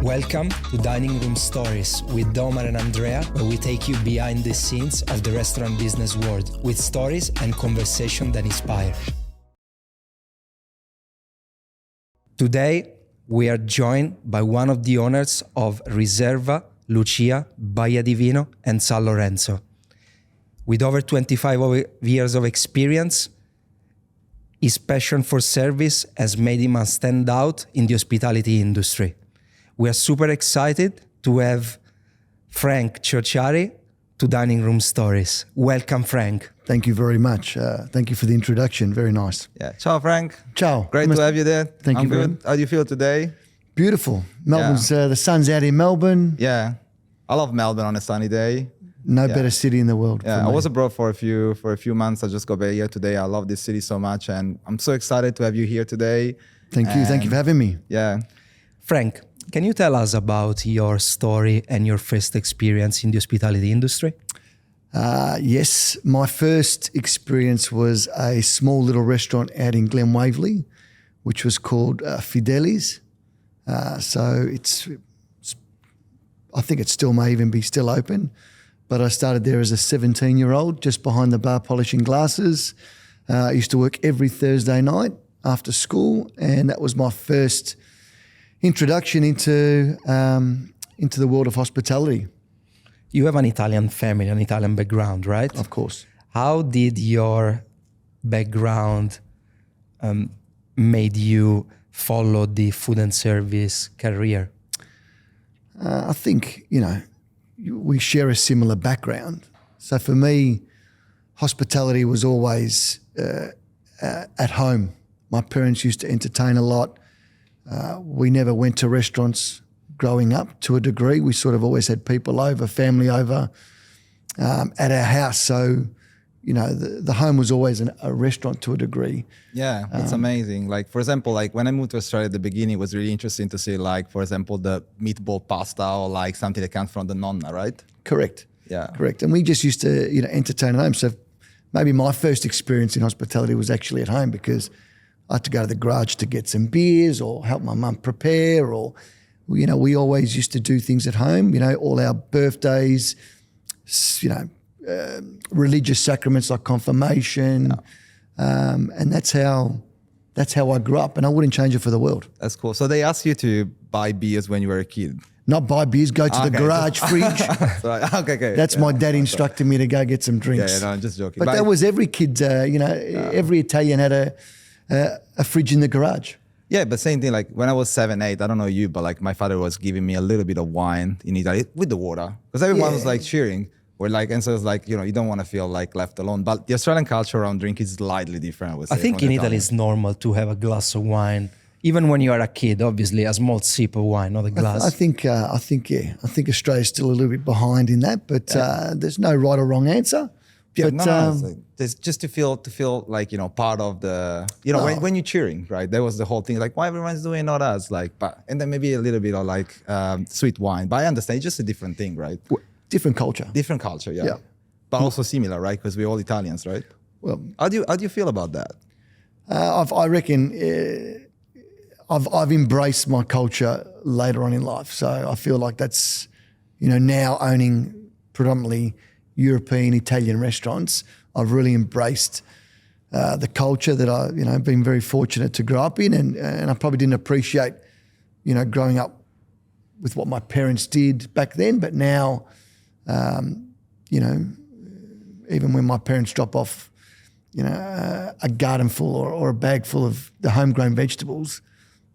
Welcome to Dining Room Stories with Domar and Andrea, where we take you behind the scenes of the restaurant business world with stories and conversation that inspire. Today, we are joined by one of the owners of Riserva, Lucia, Baia di Vino, and San Lorenzo. With over 25 years of experience, his passion for service has made him a standout in the hospitality industry. We are super excited to have Frank Ciorciari to Dining Room Stories. Welcome, Frank. Thank you very much. Thank you for the introduction. Very nice. Yeah. Ciao, Frank. Ciao. Great to have you there. Thank you. Good. How do you feel today? Beautiful. Melbourne's, the sun's out in Melbourne. Yeah. I love Melbourne on a sunny day. No better city in the world. Yeah, I was abroad for a few months. I just got back here today. I love this city so much, and I'm so excited to have you here today. Thank you. Thank you for having me. Yeah. Frank, can you tell us about your story and your first experience in the hospitality industry? Yes, my first experience was a small little restaurant out in Glen Waverley, which was called Fideli's. So I think it still may even be still open. But I started there as a 17-year-old, just behind the bar polishing glasses. I used to work every Thursday night after school, and that was my first introduction into the world of hospitality. You have an Italian family, an Italian background, right? Of course. How did your background made you follow the food and service career? I think, we share a similar background. So for me, hospitality was always at home. My parents used to entertain a lot. We never went to restaurants growing up to a degree. We sort of always had people over, family over at our house. So, the home was always a restaurant to a degree. Yeah, it's amazing. Like, for example, when I moved to Australia at the beginning, it was really interesting to see, for example, the meatball pasta or something that comes from the nonna, right? Correct. Yeah. Correct. And we just used to, entertain at home. So maybe my first experience in hospitality was actually at home because I had to go to the garage to get some beers or help my mum prepare, or, we always used to do things at home, all our birthdays, religious sacraments like confirmation. And that's how I grew up, and I wouldn't change it for the world. That's cool. So they asked you to buy beers when you were a kid? Not buy beers, go to the garage fridge. Okay. That's my dad instructed me to go get some drinks. Yeah, no, I'm just joking. But that was every kid, every Italian had a fridge in the garage. Yeah, but same thing, when I was 7, 8, I don't know you, but my father was giving me a little bit of wine in Italy with the water. Because everyone was cheering. And so it's you don't want to feel left alone. But the Australian culture around drink is slightly different, I would say. I think in Italy it's normal to have a glass of wine. Even when you are a kid, obviously, a small sip of wine, not a glass. I think Australia's still a little bit behind in that, but there's no right or wrong answer. Yeah, but, it's just to feel part of the, when you're cheering, right? There was the whole thing, why everyone's doing not us, and then maybe a little bit of sweet wine. But I understand, it's just a different thing, right? Different culture. Different culture, yeah. But also similar, right? Because we're all Italians, right? Well, how do you feel about that? I reckon I've embraced my culture later on in life. So I feel like that's, now owning predominantly European, Italian restaurants, I've really embraced the culture that I've been very fortunate to grow up in, and I probably didn't appreciate, growing up with what my parents did back then. But now, even when my parents drop off, a garden full or a bag full of the homegrown vegetables,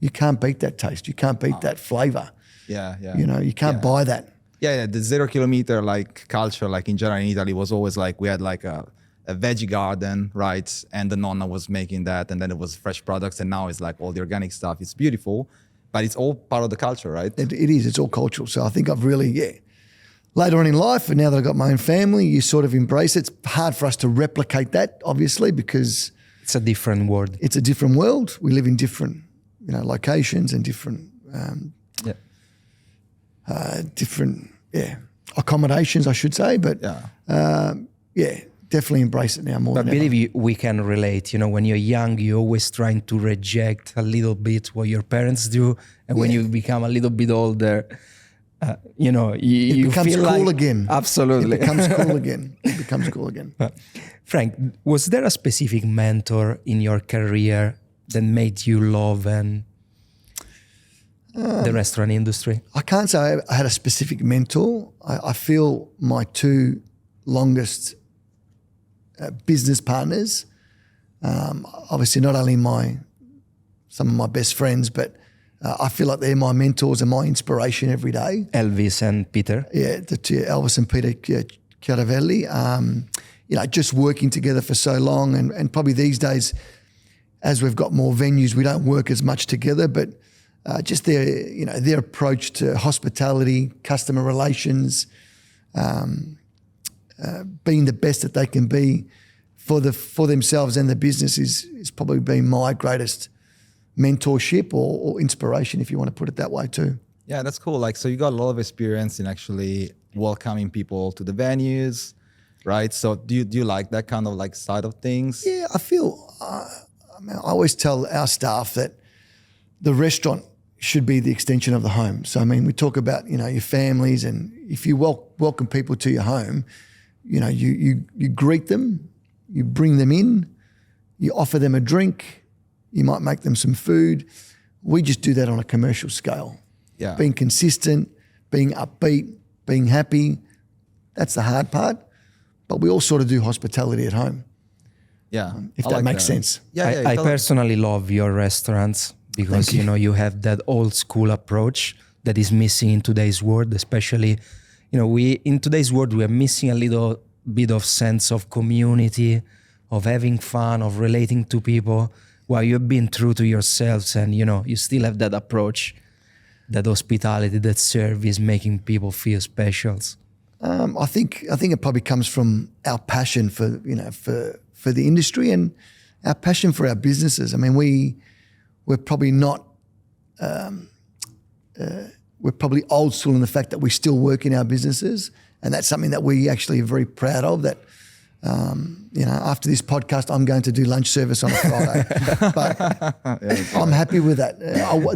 you can't beat that taste. You can't beat that flavor. Yeah. You can't buy that. Yeah, the 0 kilometer culture, in general in Italy, was always we had a veggie garden, right? And the nonna was making that, and then it was fresh products, and now it's all the organic stuff. It's beautiful, but it's all part of the culture, right? It is. It's all cultural. So I think I've really, later on in life, and now that I've got my own family, you sort of embrace it. It's hard for us to replicate that, obviously, because it's a different world. It's a different world. We live in different, locations and different, different accommodations, I should say. But definitely embrace it now more But than ever. believe we can relate. You know, when you're young, you're always trying to reject a little bit what your parents do, and when you become a little bit older, you know, you becomes feel cool like, again. Absolutely, It becomes cool again. It becomes cool again. Frank, was there a specific mentor in your career that made you love and the restaurant industry? I can't say I had a specific mentor. I feel my two longest business partners, obviously not only some of my best friends, but I feel like they're my mentors and my inspiration every day. Elvis and Peter. Yeah, Elvis and Peter Ciorciari. You know, just working together for so long, and probably these days, as we've got more venues, we don't work as much together. But just their approach to hospitality, customer relations, being the best that they can be for themselves and the business is probably been my greatest mentorship or inspiration, if you want to put it that way too. Yeah, that's cool. Like, so you got a lot of experience in actually welcoming people to the venues, right? So do you like that kind of like side of things? Yeah, I feel, I always tell our staff that the restaurant should be the extension of the home. So, I mean, we talk about, you know, your families, and if you welcome people to your home, you know, you greet them, you bring them in, you offer them a drink, you might make them some food. We just do that on a commercial scale. Yeah. Being consistent, being upbeat, being happy, that's the hard part. But we all sort of do hospitality at home. Yeah. If I that like makes sense. Yeah, I personally love your restaurants because you know you have that old school approach that is missing in today's world, especially, you know, in today's world we are missing a little bit of sense of community, of having fun, of relating to people. While you've been true to yourselves, and you know you still have that approach, that hospitality, that service, making people feel special. I think it probably comes from our passion for the industry and our passion for our businesses. I mean, we're probably not we're probably old school in the fact that we still work in our businesses, and that's something that we actually are very proud of. That you know, after this podcast, I'm going to do lunch service on a Friday, but I'm happy with that.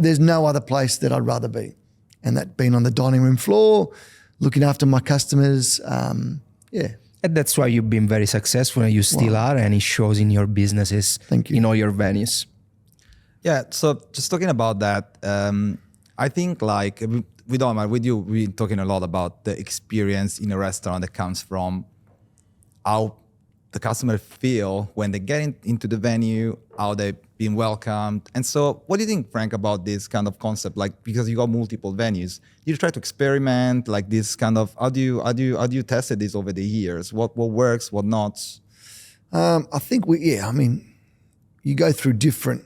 There's no other place that I'd rather be, and that being on the dining room floor, looking after my customers. Yeah. And that's why you've been very successful, and you still are, and it shows in your businesses. Thank you. In all your venues. Yeah. So just talking about that, I think like with Omar, with you, we're talking a lot about the experience in a restaurant that comes from how the customer feel when they get into the venue, how they've been welcomed. And so what do you think, Frank, about this kind of concept? Like, because you got multiple venues, you try to experiment like this kind of, how do you tested this over the years? What works, what not? I think I mean, you go through different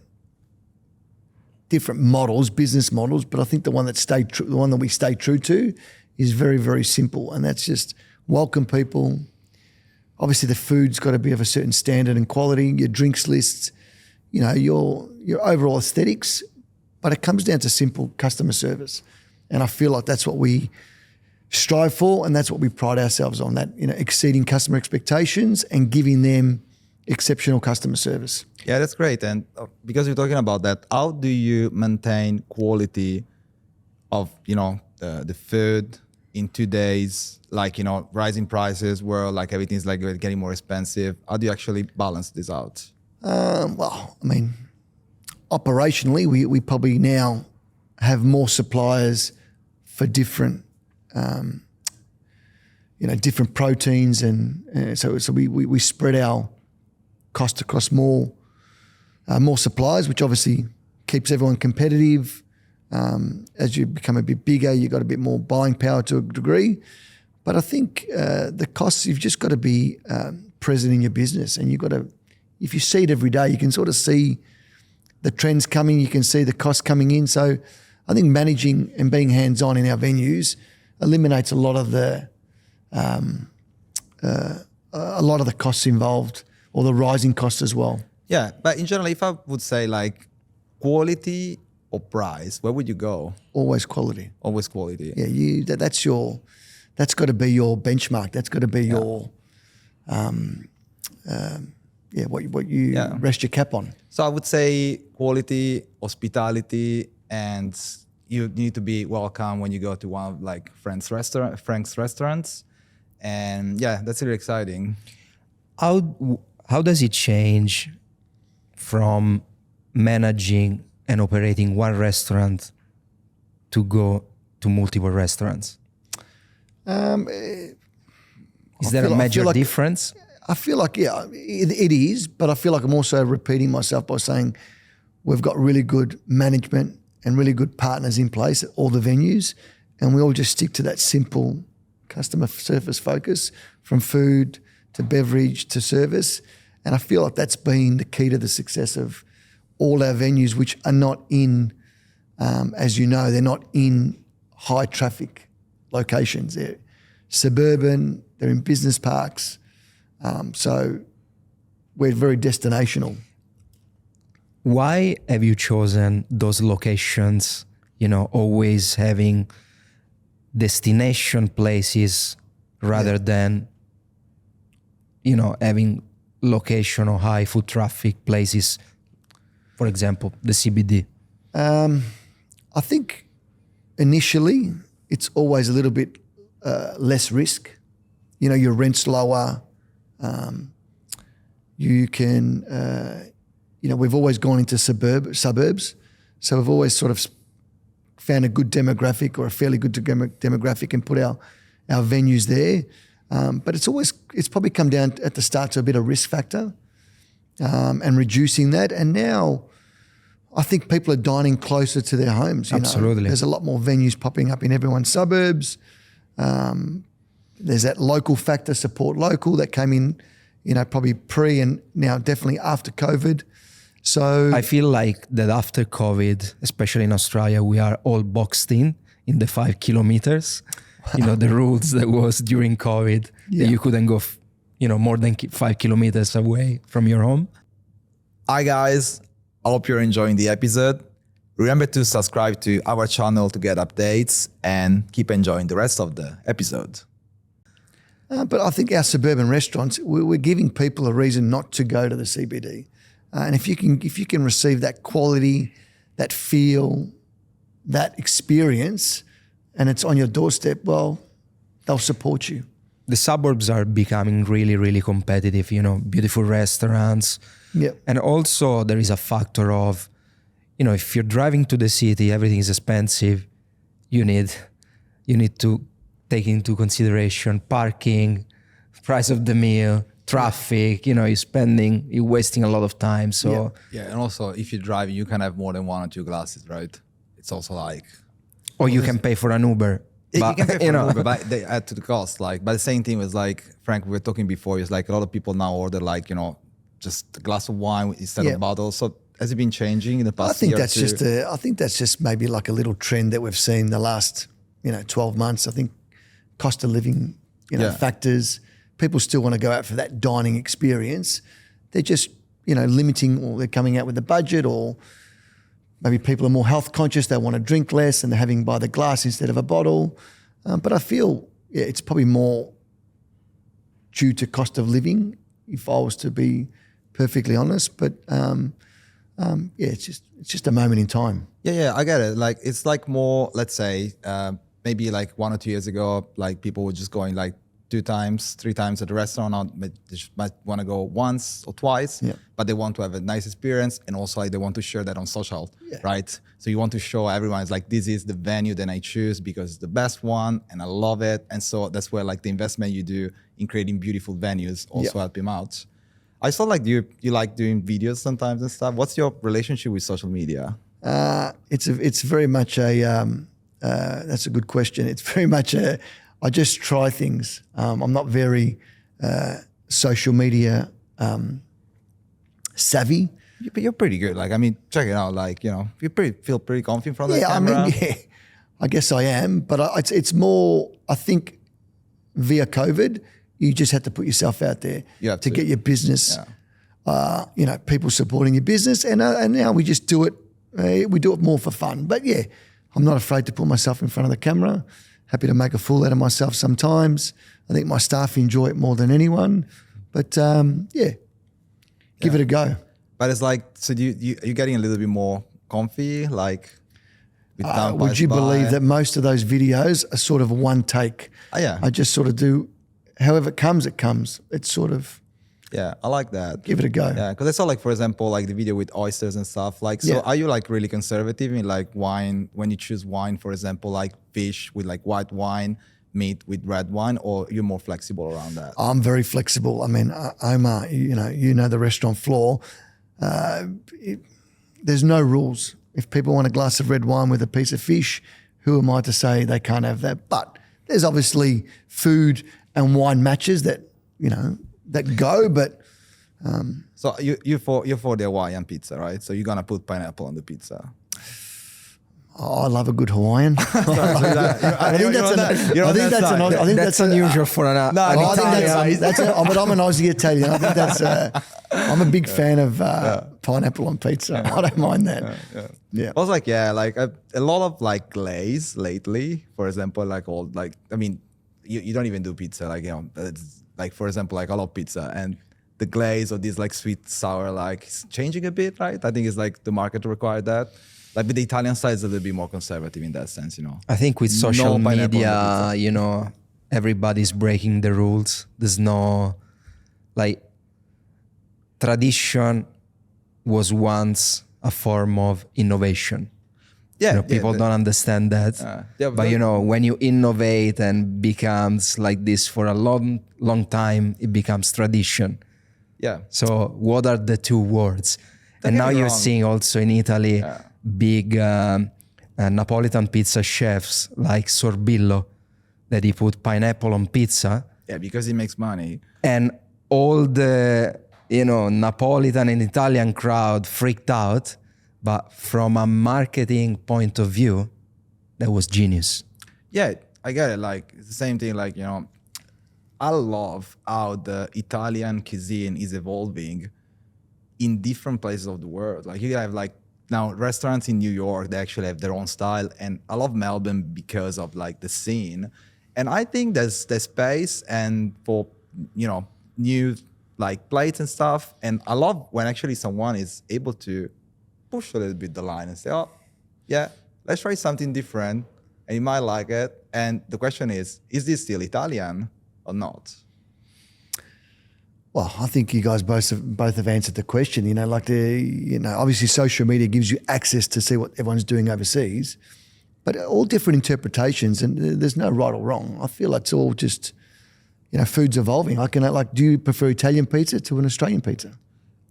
models, business models, but I think the one that we stay true to is very, very simple. And that's just welcome people. Obviously, the food's got to be of a certain standard and quality, your drinks lists, you know, your overall aesthetics, but it comes down to simple customer service. And I feel like that's what we strive for, and that's what we pride ourselves on, that, you know, exceeding customer expectations and giving them exceptional customer service. Yeah, that's great. And because you're talking about that, how do you maintain quality of, you know, the food in today's, like, you know, rising prices where like everything's like getting more expensive? How do you actually balance this out? Well, I mean, operationally, we probably now have more suppliers for different, you know, different proteins, and so we spread our cost across more suppliers, which obviously keeps everyone competitive. As you become a bit bigger, you've got a bit more buying power to a degree. But I think the costs, you've just got to be present in your business, and you've got to, if you see it every day, you can sort of see the trends coming, you can see the costs coming in. So I think managing and being hands-on in our venues eliminates a lot of the costs involved, or the rising costs as well. Yeah, but in general, if I would say like quality or price, where would you go? Always quality. Always quality. Yeah, that's got to be your benchmark. That's got to be your what you rest your cap on. So I would say quality, hospitality, and you need to be welcome when you go to one of like Frank's restaurants. And yeah, that's really exciting. How does it change from managing and operating one restaurant to go to multiple restaurants? Is there a major difference? I feel like, yeah, it is, but I feel like I'm also repeating myself by saying we've got really good management and really good partners in place at all the venues, and we all just stick to that simple customer service focus, from food to beverage to service. And I feel like that's been the key to the success of all our venues, which are not in, as you know, they're not in high traffic locations. They're suburban, they're in business parks. So we're very destinational. Why have you chosen those locations, always having destination places rather than, having location or high foot traffic places, for example, the CBD? I think initially it's always a little bit less risk. Your rent's lower. You can, we've always gone into suburbs. So we've always sort of found a good demographic or a fairly good demographic and put our venues there. But it's probably come down at the start to a bit of risk factor and reducing that. And now I think people are dining closer to their homes. Absolutely. There's a lot more venues popping up in everyone's suburbs. There's that local factor, support local, that came in, probably pre and now definitely after COVID. So I feel like that after COVID, especially in Australia, we are all boxed in the 5 kilometers. The rules that was during COVID, that you couldn't go, more than 5 kilometers away from your home. Hi guys, I hope you're enjoying the episode. Remember to subscribe to our channel to get updates and keep enjoying the rest of the episode. But I think our suburban restaurants, we're giving people a reason not to go to the CBD. And if you can receive that quality, that feel, that experience, and it's on your doorstep, well, they'll support you. The suburbs are becoming really, really competitive, beautiful restaurants. Yeah. And also there is a factor of, if you're driving to the city, everything is expensive. You need to take into consideration parking, price of the meal, traffic, you're wasting a lot of time. So yeah, and also if you drive, you can have more than 1 or 2 glasses, right? It's also like, or you can pay for an Uber. But, you can pay for an Uber, but they add to the cost. But the same thing was like, Frank, we were talking before, it's like a lot of people now order just a glass of wine instead of bottles. So has it been changing in the past year or two? I think that's just maybe like a little trend that we've seen the last, 12 months. I think cost of living, factors. People still want to go out for that dining experience. They're just, limiting, or they're coming out with a budget, or maybe people are more health conscious. They want to drink less and they're having by the glass instead of a bottle. But I feel, it's probably more due to cost of living, if I was to be perfectly honest. But it's just a moment in time. Yeah, I get it. Like, it's like more, let's say, maybe like 1 or 2 years ago, like people were just going like 2 times, 3 times at the restaurant. Or they just might want to go once or twice, but they want to have a nice experience, and also like they want to share that on social, right? So you want to show everyone, it's like, this is the venue that I choose because it's the best one and I love it. And so that's where like the investment you do in creating beautiful venues also help him out. I saw like you like doing videos sometimes and stuff. What's your relationship with social media? It's very much that's a good question. It's very much I just try things. I'm not very social media savvy. But you're pretty good. Like, I mean, check it out. Like, you feel pretty confident in front of the camera. I guess I am. But it's more, I think, via COVID, you just have to put yourself out there to get your business. People supporting your business, and now we just do it. We do it more for fun. But yeah, I'm not afraid to put myself in front of the camera. Happy to make a fool out of myself sometimes. I think my staff enjoy it more than anyone. But give it a go. But it's like, so are you getting a little bit more comfy, like with down Would you believe that most of those videos are sort of one take? Oh, yeah. I just sort of do, however it comes, it comes. It's sort of, Yeah, I like that. give it a go. Yeah, because I saw like, for example, like the video with oysters and stuff. Like, so Yeah. are you like really conservative in like wine, when you choose wine, for example, like fish with like white wine, meat with red wine, or you're more flexible around that? I'm very flexible. I mean, Omar, you know the restaurant floor. There's no rules. If people want a glass of red wine with a piece of fish, who am I to say they can't have that? But there's obviously food and wine matches that, that go, but So you're for the Hawaiian pizza, right? So you're gonna put pineapple on the pizza. I love a good Hawaiian. I think that's unusual for an No, an I think Italian. but I'm an Aussie Italian. I think that's. I'm a big fan of pineapple on pizza. I don't mind that. Yeah. I was like, a lot of like glaze lately. For example, you don't even do pizza. Like, it's like, for example, like I love pizza, and the glaze of this like sweet sour like is changing a bit, right? I think it's like the market required that. Like with the Italian side, it's a little bit more conservative in that sense, I think with social No pineapple on media, everybody's breaking the rules. There's no, like, tradition was once a form of innovation. Yeah, People don't understand that. But when you innovate and becomes like this for a long time, it becomes tradition. Yeah. So what are the two words? Don't And get now me you're wrong. seeing also in Italy big Napolitan pizza chefs like Sorbillo that he put pineapple on pizza, Yeah, because it makes money. and all the Napolitan and Italian crowd freaked out. But from a marketing point of view, that was genius. Yeah, I get it. Like it's the same thing. Like I love how the Italian cuisine is evolving in different places of the world. Like you have like now restaurants in New York, they actually have their own style, and I love Melbourne because of like the scene. And I think there's space and for new like plates and stuff. And I love when actually someone is able to push a little bit the line and say, oh, yeah, let's try something different, and you might like it. And the question is this still Italian or not? Well, I think you guys both have answered the question. Obviously social media gives you access to see what everyone's doing overseas, but all different interpretations, and there's no right or wrong. I feel it's all just, food's evolving. Do you prefer Italian pizza to an Australian pizza?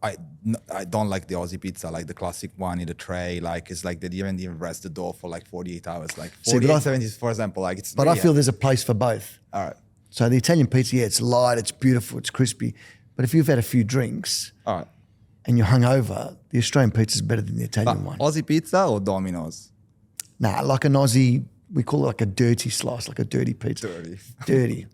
I don't like the Aussie pizza, like the classic one in the tray. Like it's like they didn't even rest the dough for like 48 hours. Like 48, 70, for example. Like it's. But I feel there's a place for both. All right. So the Italian pizza, it's light, it's beautiful, it's crispy. But if you've had a few drinks All right. and you're hungover, the Australian pizza is better than the Italian one. Aussie pizza or Domino's? Nah, like an Aussie, we call it like a dirty slice, like a dirty pizza. Dirty.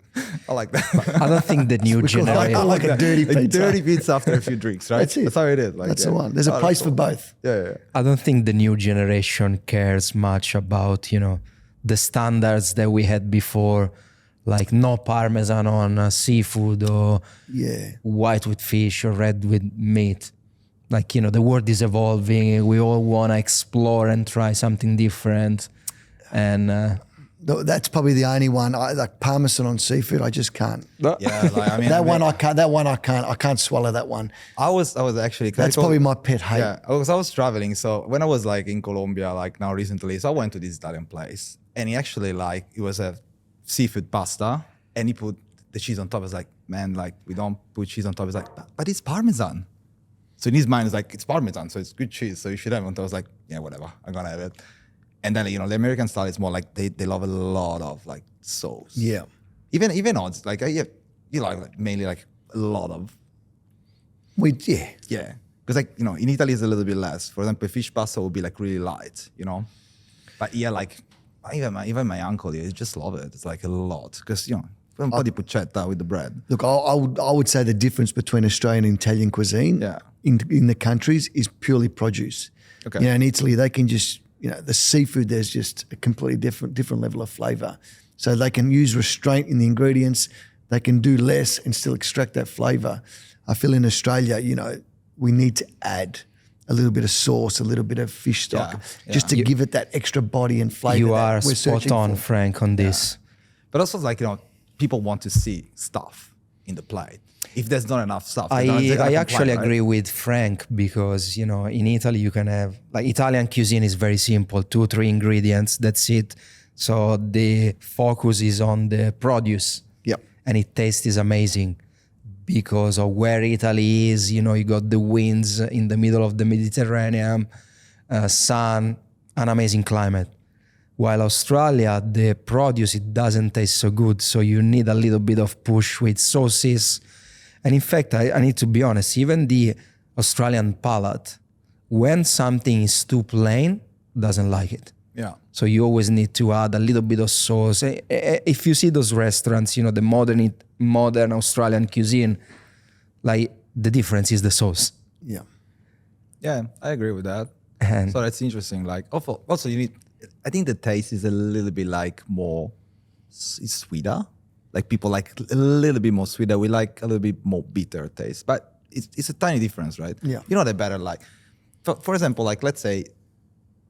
I like that. I don't think the new I generation. like a dirty pizza. Dirty pizza after a few drinks, right? That's it. That's how it is. Like, That's the one. There's a place for both. Yeah. I don't think the new generation cares much about, the standards that we had before, like no parmesan on seafood or white with fish or red with meat. Like, the world is evolving. We all want to explore and try something different. And That's probably the only one. Like parmesan on seafood, I just can't. Yeah, like, I mean, That one I can't. I can't swallow that one. I was actually. That's probably my pet hate. Yeah, I was traveling. So when I was like in Colombia, like now recently, so I went to this Italian place, and he actually it was a seafood pasta, and he put the cheese on top. I was like, man, like we don't put cheese on top. He's like, but it's Parmesan. So in his mind, it's like it's Parmesan, so it's good cheese, so you should have it. And I was like, yeah, whatever, I'm gonna have it. And then the American style is more like they love a lot of like sauce. Yeah. Even odds like you like mainly like a lot of. Yeah. Because in Italy it's a little bit less. For example, fish pasta will be like really light, But yeah, like even my uncle, he just love it. It's like a lot because un po' di puccetta with the bread. Look, I would say the difference between Australian and Italian cuisine in the countries is purely produce. Okay. In Italy they can just the seafood, there's just a completely different level of flavour. So they can use restraint in the ingredients. they can do less and still extract that flavour. I feel in Australia, we need to add a little bit of sauce, a little bit of fish stock, just to give it that extra body and flavour. You are spot on, Frank, on this. But also, like, people want to see stuff in the plate. If there's not enough stuff, I actually agree with Frank, because, in Italy you can have, like, Italian cuisine is very simple, 2-3 ingredients, that's it. So the focus is on the produce. Yep. And it taste is amazing because of where Italy is. You got the winds in the middle of the Mediterranean, sun, an amazing climate. While Australia, the produce, it doesn't taste so good. So you need a little bit of push with sauces. And in fact, I need to be honest, even the Australian palate, when something is too plain, doesn't like it. Yeah. So you always need to add a little bit of sauce. If you see those restaurants, the modern Australian cuisine, like, the difference is the sauce. Yeah. Yeah, I agree with that. And So that's interesting. Like, also you need, I think the taste is a little bit like more, it's sweeter. Like, people like a little bit more sweeter. We like a little bit more bitter taste, but it's a tiny difference, right? Yeah. They're better. Like, for example, like, let's say,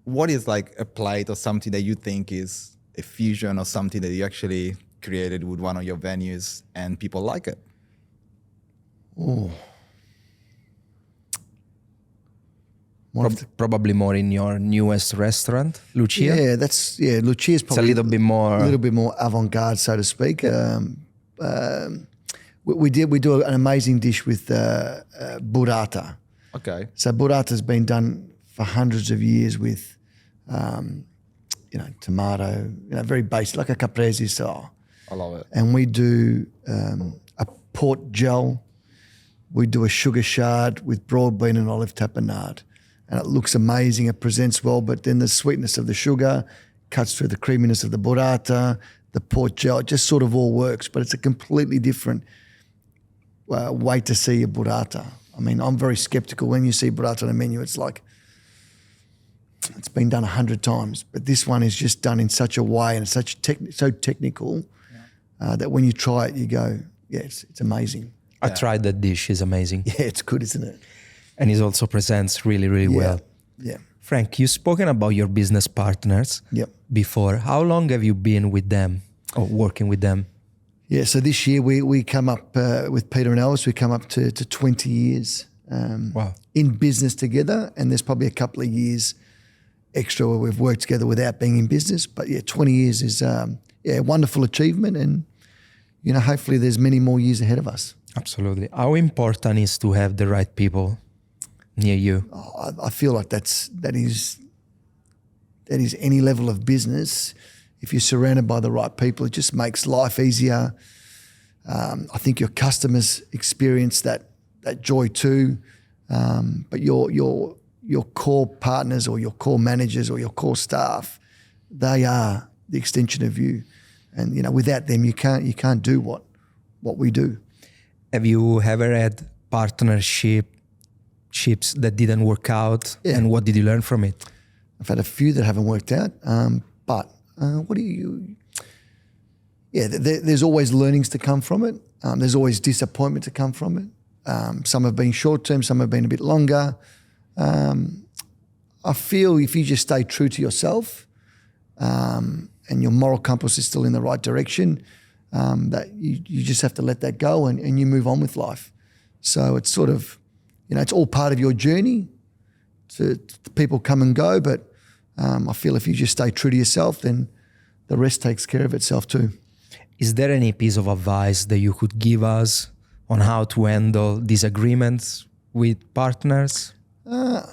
what is like a plate or something that you think is a fusion or something that you actually created with one of your venues and people like it? Oh. probably more in your newest restaurant, Lucia. Yeah, Lucia's It's probably a little bit more avant-garde, so to speak. We do an amazing dish with burrata. Okay. So burrata's been done for hundreds of years with, tomato, very basic, like a caprese style. I love it. And we do a port gel. We do a sugar shard with broad bean and olive tapenade. And it looks amazing, it presents well, but then the sweetness of the sugar cuts through the creaminess of the burrata, the port gel, it just sort of all works, but it's a completely different way to see a burrata. I mean, I'm very skeptical when you see burrata on a menu, it's like, it's been done 100 times, but this one is just done in such a way and it's so technical that when you try it, you go, yeah, it's amazing. I tried that dish, it's amazing. Yeah, it's good, isn't it? And it also presents really, really well. Yeah. Frank, you've spoken about your business partners before. How long have you been with them or working with them? Yeah, so this year we come up with Peter and Elvis, we come up to 20 years in business together, and there's probably a couple of years extra where we've worked together without being in business. But 20 years is a wonderful achievement, and hopefully there's many more years ahead of us. Absolutely. How important is to have the right people near you? I feel like that is any level of business. If you're surrounded by the right people, it just makes life easier. I think your customers experience that joy too. But your core partners or your core managers or your core staff, they are the extension of you. And without them, you can't do what we do. Have you ever had partnerships that didn't work out? Yeah. And what did you learn from it? I've had a few that haven't worked out. But there's always learnings to come from it. There's always disappointment to come from it. Some have been short term, some have been a bit longer. I feel if you just stay true to yourself and your moral compass is still in the right direction, that you just have to let that go and you move on with life. So it's sort of, it's all part of your journey. People come and go, but I feel if you just stay true to yourself, then the rest takes care of itself too. Is there any piece of advice that you could give us on how to handle disagreements with partners? I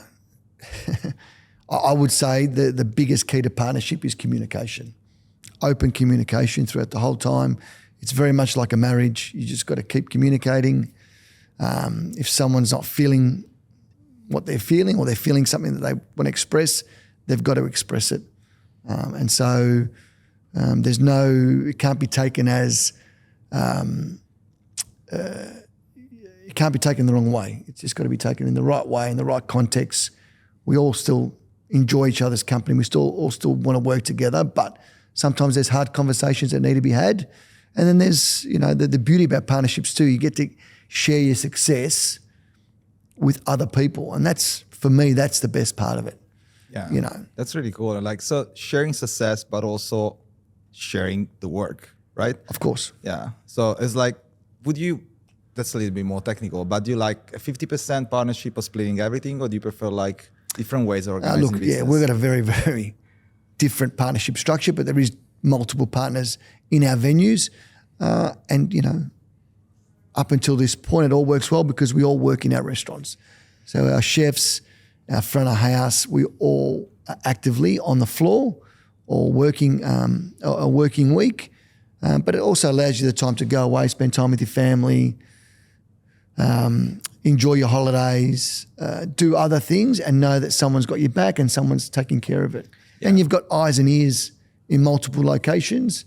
would say the biggest key to partnership is communication. Open communication throughout the whole time. It's very much like a marriage. You just got to keep communicating. If someone's not feeling what they're feeling or they're feeling something that they want to express, they've got to express it. And so it can't be taken as, it can't be taken the wrong way. It's just got to be taken in the right way, in the right context. We all still enjoy each other's company. We all still want to work together, but sometimes there's hard conversations that need to be had, And then there's, you know, the beauty about partnerships too. You get to share your success with other people. And that's, for me, that's the best part of it. Yeah. You know. That's really cool. Like, so sharing success, but also sharing the work, right? Of course. Yeah. So it's like, that's a little bit more technical, but do you like a 50% partnership or splitting everything, or do you prefer like different ways of organizing business? Yeah, we've got a very, very different partnership structure, but there is multiple partners in our venues. And, you know, up until this point, it all works well because we all work in our restaurants. So our chefs, our front of house, we all are actively on the floor or working a working week. But it also allows you the time to go away, spend time with your family, enjoy your holidays, do other things and know that someone's got your back and someone's taking care of it. Yeah. And you've got eyes and ears in multiple locations.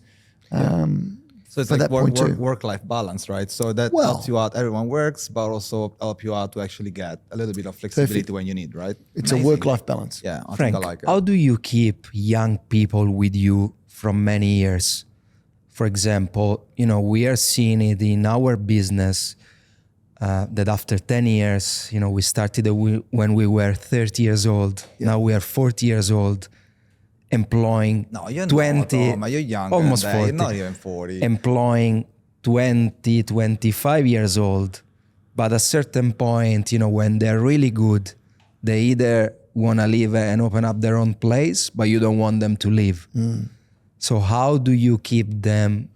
So it's like work-life balance, right? So that helps you out. Everyone works, but also help you out to actually get a little bit of flexibility when you need, right? It's amazing. A work-life balance. Yeah, I Frank, think I like it. How do you keep young people with you from many years? For example, you know, we are seeing it in our business that after 10 years, you know, we started when we were 30 years old. Yeah. Now we are 40 years old. Employing 20, you're young, almost 40. You're not even 40. Employing 20, 25 years old. But at a certain point, you know, when they're really good, they either want to leave and open up their own place, but you don't want them to leave. So how do you keep them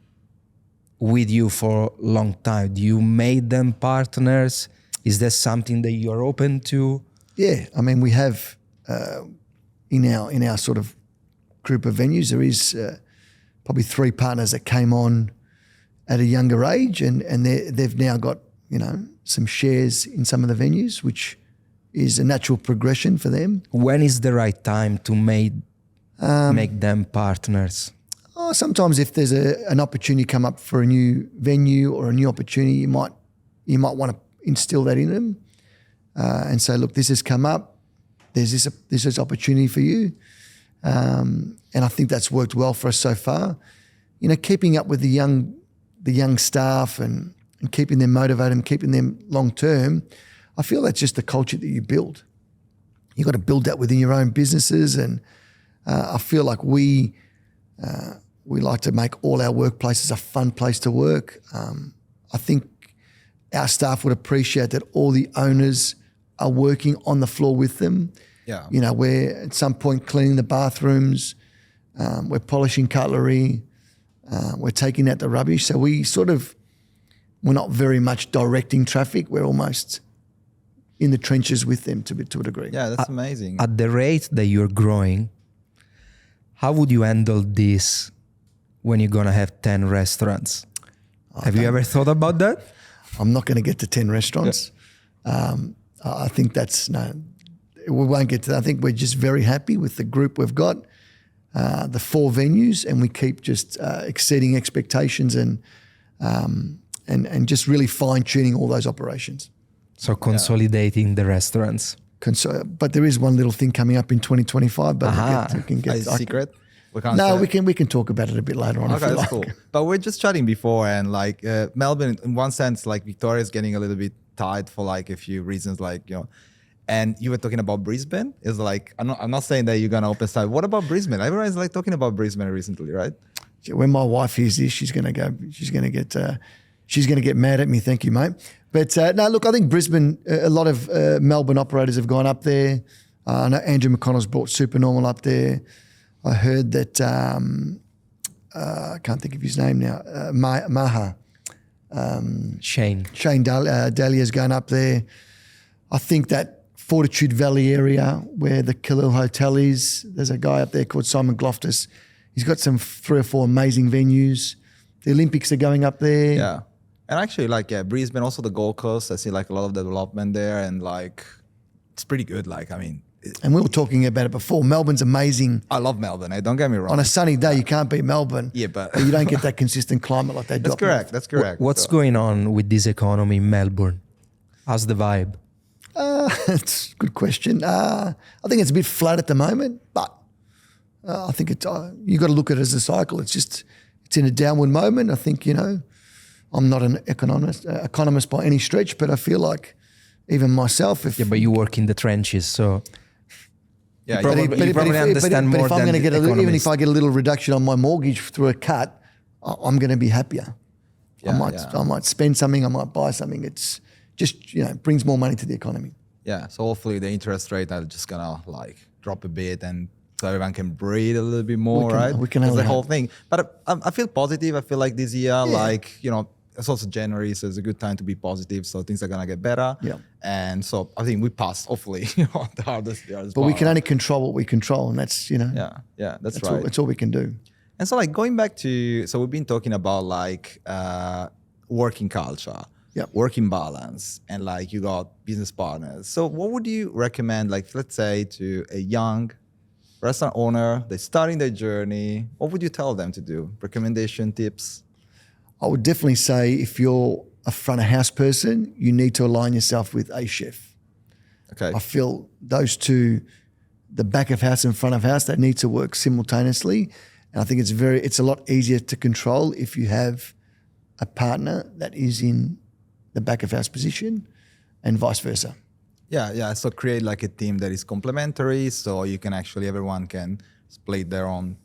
with you for a long time? Do you make them partners? Is that something that you're open to? Yeah, I mean, we have in our sort of group of venues, there is probably 3 partners that came on at a younger age, and they've now got, you know, some shares in some of the venues, which is a natural progression for them. When is the right time to make them partners? Sometimes if there's an opportunity come up for a new venue or a new opportunity, you might want to instill that in them and say, look, this has come up. There's this opportunity for you. And I think that's worked well for us so far. You know, keeping up with the young staff and keeping them motivated and keeping them long term, I feel that's just the culture that you build. You've got to build that within your own businesses, and I feel like we like to make all our workplaces a fun place to work. I think our staff would appreciate that all the owners are working on the floor with them. Yeah. You know, we're at some point cleaning the bathrooms, we're polishing cutlery, we're taking out the rubbish. So we're not very much directing traffic. We're almost in the trenches with them to a degree. Yeah, that's amazing. At the rate that you're growing, how would you handle this when you're going to have 10 restaurants? Have you ever thought about that? I'm not going to get to 10 restaurants. Yeah. I think we won't get to that. I think we're just very happy with the group we've got, the 4 venues, and we keep just exceeding expectations and just really fine-tuning all those operations. So consolidating the restaurants. But there is one little thing coming up in 2025. But we can get is it secret? We can talk about it a bit later on. Okay, that's cool. But we're just chatting before, and like Melbourne, in one sense, like Victoria is getting a little bit tight for like a few reasons, like, you know. And you were talking about Brisbane. It's like, I'm not saying that you're gonna open side. What about Brisbane? Everyone's like talking about Brisbane recently, right? When my wife hears this, she's gonna get mad at me. Thank you, mate. But no, look, I think Brisbane. A lot of Melbourne operators have gone up there. I know Andrew McConnell's brought Supernormal up there. I heard that I can't think of his name now. Maha. Shane Dahlia's going up there. I think that Fortitude Valley area where the Khalil Hotel is, there's a guy up there called Simon Gloftus. He's got some 3 or 4 amazing venues. The Olympics are going up there. Yeah. And actually, like, Brisbane, also the Gold Coast, I see like a lot of development there, and like, it's pretty good. Like, I mean. And we were talking about it before. Melbourne's amazing. I love Melbourne, don't get me wrong. On a sunny day, you can't beat Melbourne. Yeah, but you don't get that consistent climate like they do. That's correct. What's going on with this economy in Melbourne? How's the vibe? It's a good question. I think it's a bit flat at the moment, but I think you got to look at it as a cycle. It's it's in a downward moment. I think, I'm not an economist by any stretch, but I feel like even myself, if but you work in the trenches, so Yeah, you probably understand more if I'm than going to the get even economist. if I get a little reduction on my mortgage through a cut, I'm going to be happier. Yeah, I might spend something, I might buy something. It's just, brings more money to the economy. Yeah, so hopefully the interest rate are just gonna like drop a bit, and so everyone can breathe a little bit more, right? We can That's the have whole thing. But I feel positive. I feel like this year, it's also January, so it's a good time to be positive. So things are gonna get better. Yeah. And so I think we passed, hopefully, the hardest year. But we can only control what we control, and that's, That's right. That's all we can do. And so like going back to, so we've been talking about like working culture, Yep. working balance, and like you got business partners. So what would you recommend, like let's say to a young restaurant owner, they're starting their journey, what would you tell them to do? Recommendation, tips? I would definitely say if you're a front of house person, you need to align yourself with a chef. Okay. I feel those two, the back of house and front of house, they need to work simultaneously. And I think it's a lot easier to control if you have a partner that is in the back of house position and vice versa. Yeah. So create like a team that is complementary, so you can actually, everyone can split their own.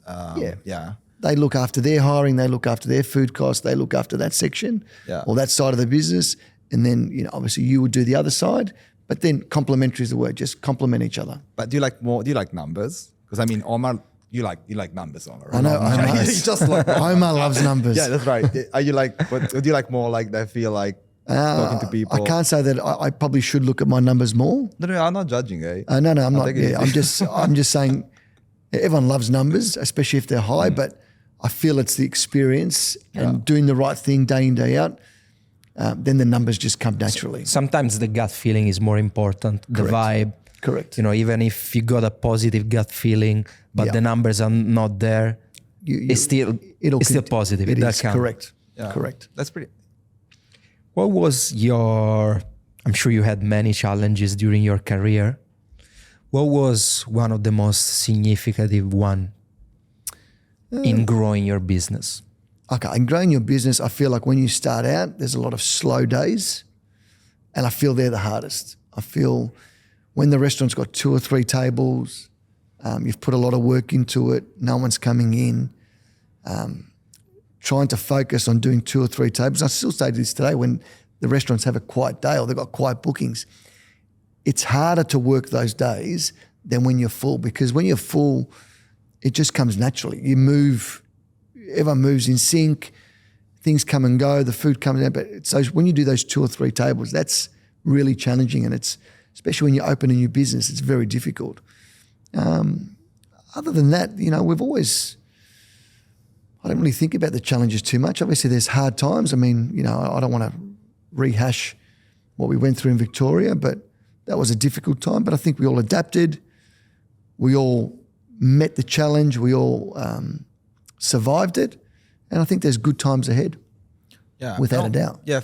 They look after their hiring, they look after their food costs, they look after that section or that side of the business. And then, obviously you would do the other side, but then complementary is the word, just complement each other. But do you like numbers? Because I mean, Omar, you like numbers, Omar, right? I know, Omar, He's just like Omar loves numbers. Yeah, that's right. Are you like, what do you like more like that feel like talking to people? I can't say that I probably should look at my numbers more. No, I'm not judging, eh? No, I'm not. take it Yeah, easy. I'm just saying everyone loves numbers, especially if they're high, but I feel it's the experience and doing the right thing day in, day out. Then the numbers just come naturally. Sometimes the gut feeling is more important, the vibe. Correct. Even if you got a positive gut feeling, but the numbers are not there, it's still positive. It That is, counts. correct. Yeah. Correct. That's pretty. What was I'm sure you had many challenges during your career. What was one of the most significant one in growing your business? Okay, in growing your business, I feel like when you start out, there's a lot of slow days, and I feel they're the hardest. I feel when the restaurant's got 2 or 3 tables, you've put a lot of work into it, no one's coming in, trying to focus on doing 2 or 3 tables. I still say this today when the restaurants have a quiet day or they've got quiet bookings. It's harder to work those days than when you're full, because when you're full, it just comes naturally. You move, everyone moves in sync, things come and go, the food comes out. But so when you do those 2 or 3 tables, that's really challenging, and it's, especially when you open a new business, it's very difficult. Other than that, we've always, I don't really think about the challenges too much. Obviously, there's hard times. I mean, I don't want to rehash what we went through in Victoria, but that was a difficult time. But I think we all adapted. We all met the challenge. We all survived it. And I think there's good times ahead. Yeah, without a doubt. Yeah,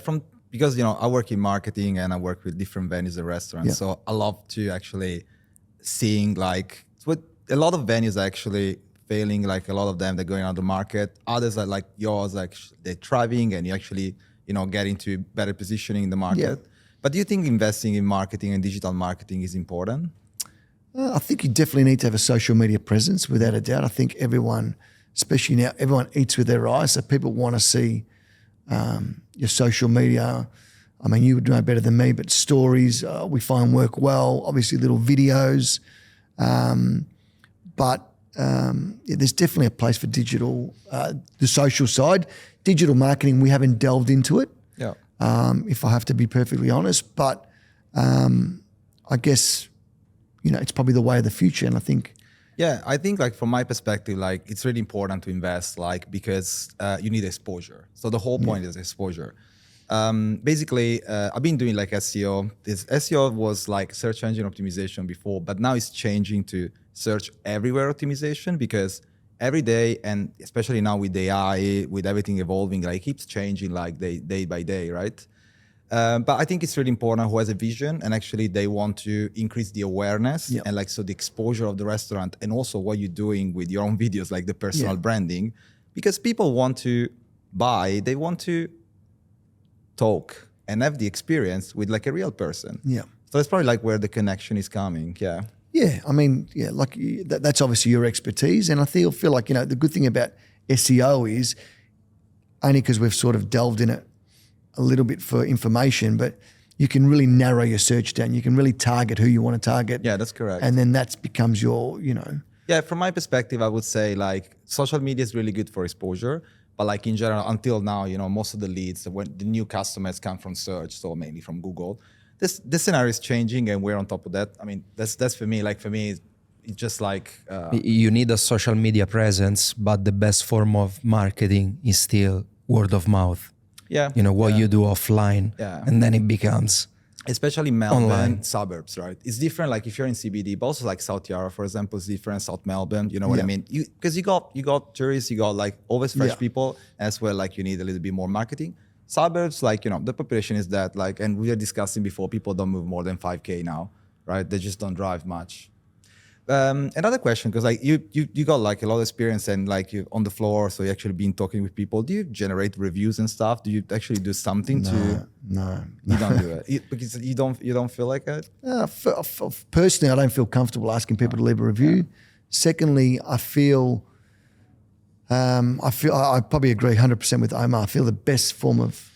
because I work in marketing and I work with different venues and restaurants. Yeah. So I love to actually seeing like what a lot of venues are actually failing. Like a lot of them, they're going out of the market. Others are like yours, like they're thriving and you actually get into better positioning in the market. Yeah. But do you think investing in marketing and digital marketing is important? I think you definitely need to have a social media presence, without a doubt. I think everyone, especially now, everyone eats with their eyes. So people want to see your social media. I mean, you would know better than me, but stories we find work well. Obviously, little videos. But there's definitely a place for digital, the social side. Digital marketing, we haven't delved into it. Yeah. If I have to be perfectly honest. But I guess, it's probably the way of the future. And I think... Yeah, I think like from my perspective, like it's really important to invest, like because you need exposure. So the whole point is exposure. Basically, I've been doing like SEO. This SEO was like search engine optimization before, but now it's changing to search everywhere optimization, because every day, and especially now with AI, with everything evolving, like it keeps changing like day by day, right? But I think it's really important who has a vision and actually they want to increase the awareness and like so the exposure of the restaurant, and also what you're doing with your own videos, like the personal branding. because people want to buy, they want to talk and have the experience with like a real person. Yeah. So that's probably like where the connection is coming. Yeah. Yeah, I mean, yeah, like that's obviously your expertise, and I feel like, you know, the good thing about SEO is only because we've sort of delved in it a little bit for information, but you can really narrow your search down. You can really target who you want to target. Yeah, that's correct. And then that becomes your, you know. Yeah, from my perspective, I would say like social media is really good for exposure, but like in general, until now, you know, most of the leads, when the new customers come from search, so mainly from Google. This scenario is changing, and we're on top of that. I mean, that's for me. Like for me, it's just like You need a social media presence, but the best form of marketing is still word of mouth. yeah, You know, what yeah. you do offline, Yeah. and then it becomes Especially Melbourne Online. suburbs, right? It's different. Like if you're in CBD, but also like South Yarra, for example, is different. South Melbourne, you know what I Yeah. mean? Because you got tourists, you got like always fresh Yeah. people, as well. Like you need a little bit more marketing. Suburbs, like, you know, the population is that, like, and we were discussing before, people don't move more than 5K now, right? They just don't drive much. Another question, because like you got like a lot of experience and like you on the floor, so you actually been talking with people. Do you generate reviews and stuff? Do you actually do something to? No. You don't do it because you don't feel like it. Personally, I don't feel comfortable asking people to leave a review. Secondly, I probably agree 100% with Omar. I feel the best form of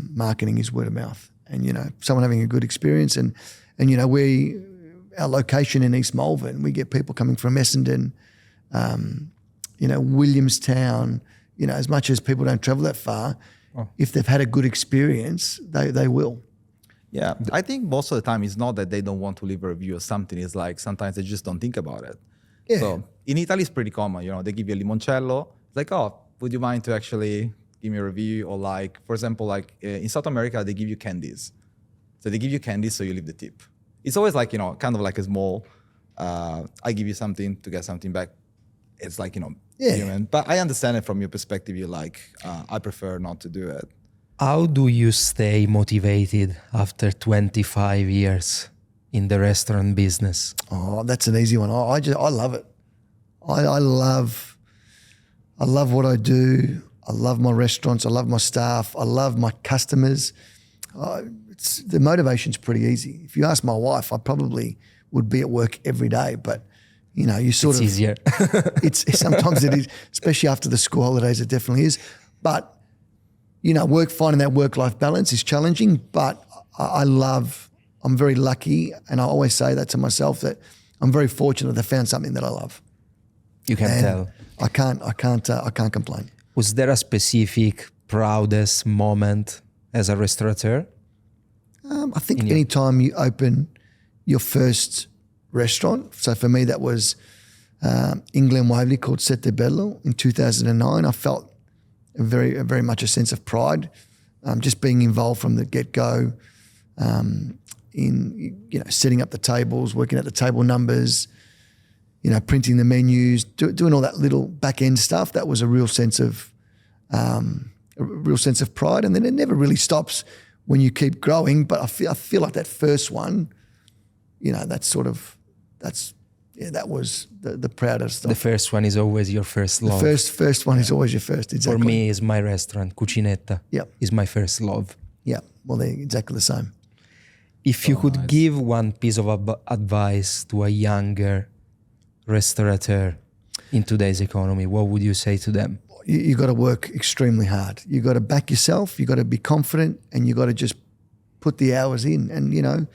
marketing is word of mouth, and, you know, someone having a good experience, and you know, our location in East Melbourne, we get people coming from Essendon, you know, Williamstown. You know, as much as people don't travel that far, if they've had a good experience, they will. Yeah, I think most of the time it's not that they don't want to leave a review or something. It's like sometimes they just don't think about it. Yeah. So in Italy, it's pretty common. You know, they give you a limoncello. It's like, oh, would you mind to actually give me a review? Or like, for example, like in South America, they give you candies. So they give you candies, so you leave the tip. It's always like, you know, kind of like a small, I give you something to get something back. It's like, you know, Yeah. human. But I understand it from your perspective. You're like, I prefer not to do it. how do you stay motivated after 25 years in the restaurant business? Oh, that's an easy one. I love it. I love what I do. I love my restaurants. I love my staff. I love my customers. The motivation's pretty easy. If you ask my wife, I probably would be at work every day. But, you know, you sort It's of easier. it's sometimes it is, especially after the school holidays. It definitely is. But, you know, finding that work-life balance is challenging. But I'm very lucky, and I always say that to myself, that I'm very fortunate that I found something that I love. You can And tell. I can't complain. Was there a specific proudest moment as a restaurateur? I think any time you open your first restaurant, so for me that was England Waverley, called Sette Bello in 2009. I felt very much a sense of pride, just being involved from the get-go, in, you know, setting up the tables, working at the table numbers, you know, printing the menus, doing all that little back end stuff. That was a real sense of pride, and then it never really stops when you keep growing. But I feel like that first one, you know, that was the proudest. The first one is always your first love. The first one is always your first. Exactly. For me, is my restaurant, Cucinetta. Yep. Is my first love. Yeah. Well, they're exactly the same. If you could give one piece of advice to a younger restaurateur in today's economy, what would you say to them? You got to work extremely hard. You got to back yourself. You got to be confident, and you got to just put the hours in. And, you know,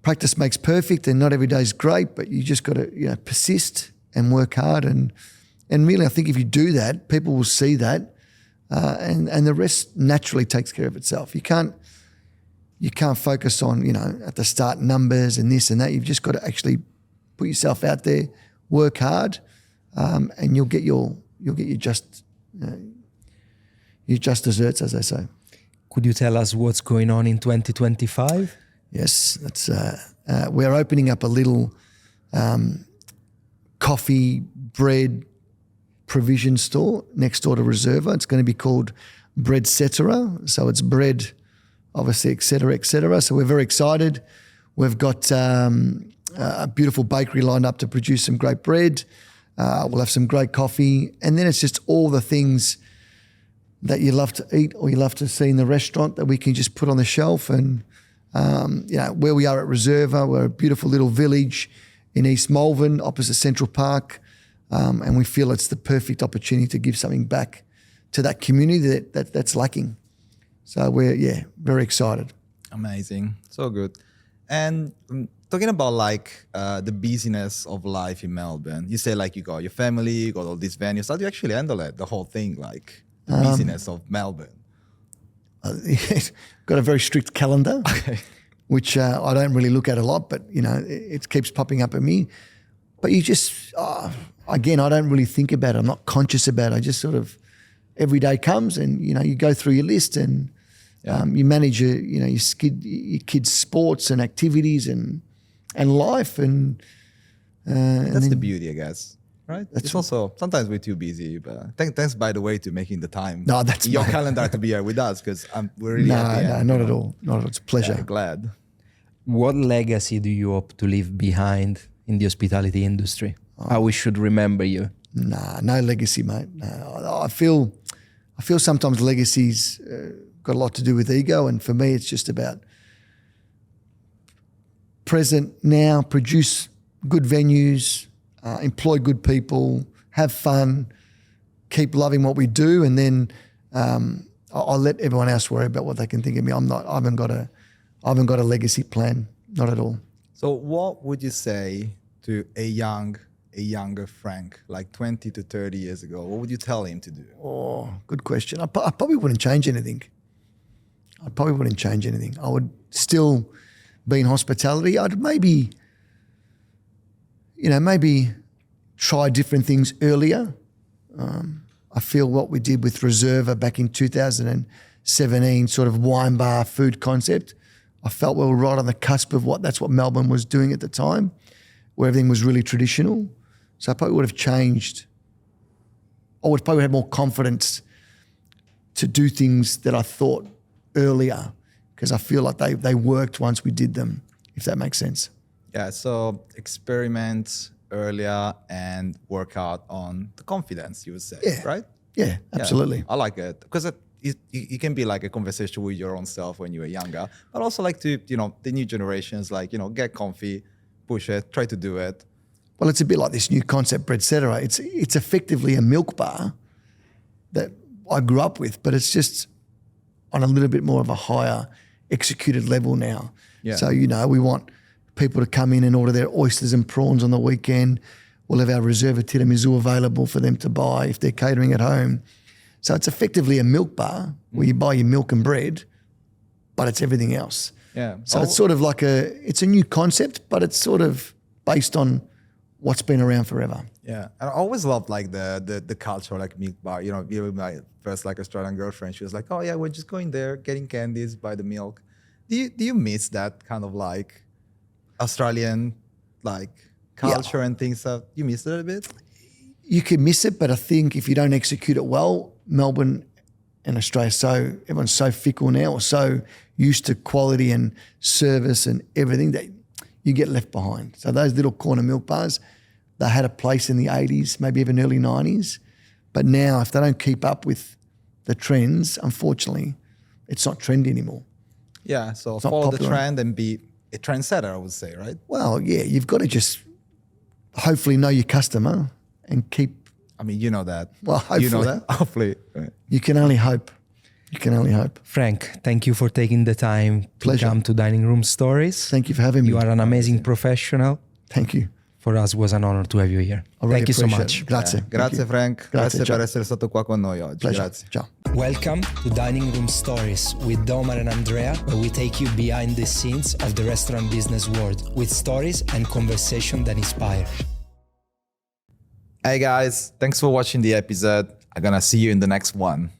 practice makes perfect, and not every day is great, but you just got to, you know, persist and work hard. And really, I think if you do that, people will see that, and the rest naturally takes care of itself. You can't focus on, you know, at the start numbers and this and that. You've just got to actually put yourself out there, work hard, and you'll get your just desserts, as they say. Could you tell us what's going on in 2025? Yes, that's we're opening up a little coffee, bread provision store next door to Riserva. It's going to be called BreadCetera. So it's bread, obviously, et cetera, et cetera. So we're very excited. We've got a beautiful bakery lined up to produce some great bread. We'll have some great coffee. And then it's just all the things that you love to eat or you love to see in the restaurant that we can just put on the shelf. And, where we are at Riserva, we're a beautiful little village in East Melbourne, opposite Central Park. And we feel it's the perfect opportunity to give something back to that community that's lacking. So we're, very excited. Amazing. So good. And talking about like the busyness of life in Melbourne, you say like you got your family, you got all these venues. How do you actually handle it, the whole thing, like the busyness of Melbourne? Got a very strict calendar, Okay. which I don't really look at a lot, but, it keeps popping up at me. But you just, again, I don't really think about it. I'm not conscious about it. I just sort of, every day comes and, you go through your list and you manage your kids' sports and activities and life. And That's the beauty, I guess. Right? It's also, sometimes we're too busy, but thanks, by the way, to making the time No, that's in your my- calendar to be here with us, because we're really happy. No, not at all. Not at all. It's a pleasure. Yeah, glad. What legacy do you hope to leave behind in the hospitality industry? How we should remember you? Nah, no legacy, mate. No, I feel sometimes legacies got a lot to do with ego, and for me, it's just about present now, produce good venues, employ good people, have fun, keep loving what we do, and then I'll let everyone else worry about what they can think of me. I haven't got a legacy plan, not at all. So what would you say to a younger Frank, like 20 to 30 years ago? What would you tell him to do? Oh, good question. I probably wouldn't change anything. I would still be in hospitality. I'd maybe try different things earlier. I feel what we did with Riserva back in 2017, sort of wine bar food concept, I felt we were right on the cusp of that's what Melbourne was doing at the time, where everything was really traditional. So I probably would have changed. I would probably have more confidence to do things that I thought earlier, because I feel like they worked once we did them, if that makes sense. Yeah, so experiment earlier and work out on the confidence, you would say, right? Yeah, absolutely. Yeah, I like it, because it can be like a conversation with your own self when you were younger, but also like to, the new generations, like, get comfy, push it, try to do it. Well, it's a bit like this new concept, BreadCetera. It's effectively a milk bar that I grew up with, but it's just on a little bit more of a higher executed level now. Yeah. So, we want people to come in and order their oysters and prawns on the weekend. We'll have our Riserva tiramisu available for them to buy if they're catering at home. So it's effectively a milk bar where you buy your milk and bread, but it's everything else. Yeah. So it's sort of like it's a new concept, but it's sort of based on what's been around forever. Yeah, and I always loved like the culture, like milk bar. Even my first like Australian girlfriend, she was like, "Oh yeah, we're just going there, getting candies, buy the milk." Do you miss that kind of like Australian like culture and things? You miss it a bit? You can miss it, but I think if you don't execute it well, Melbourne and Australia, everyone's so fickle now, or so used to quality and service and everything that you get left behind. So those little corner milk bars, they had a place in the 80s, maybe even early 90s. But now if they don't keep up with the trends, unfortunately, it's not trendy anymore. Yeah, so It's not follow the popular. trend and be a trendsetter, I would say, right? Well, yeah, you've got to just hopefully know your customer and keep. I mean, you know that. Well, You know hopefully. that? Hopefully. Right. You can only hope. You can only hope. Frank, thank you for taking the time to Pleasure. come to Dining Room Stories. Thank you for having me. You are an amazing professional. Thank you. For us, it was an honor to have you here. I really Thank you so appreciate much. it. Grazie. Grazie Thank you. Frank, Grazie, grazie ciao. per essere stato qua con noi oggi. Pleasure. Grazie. Ciao. Welcome to Dining Room Stories with Domar and Andrea, where we take you behind the scenes of the restaurant business world with stories and conversation that inspire. Hey guys, thanks for watching the episode. I'm gonna see you in the next one.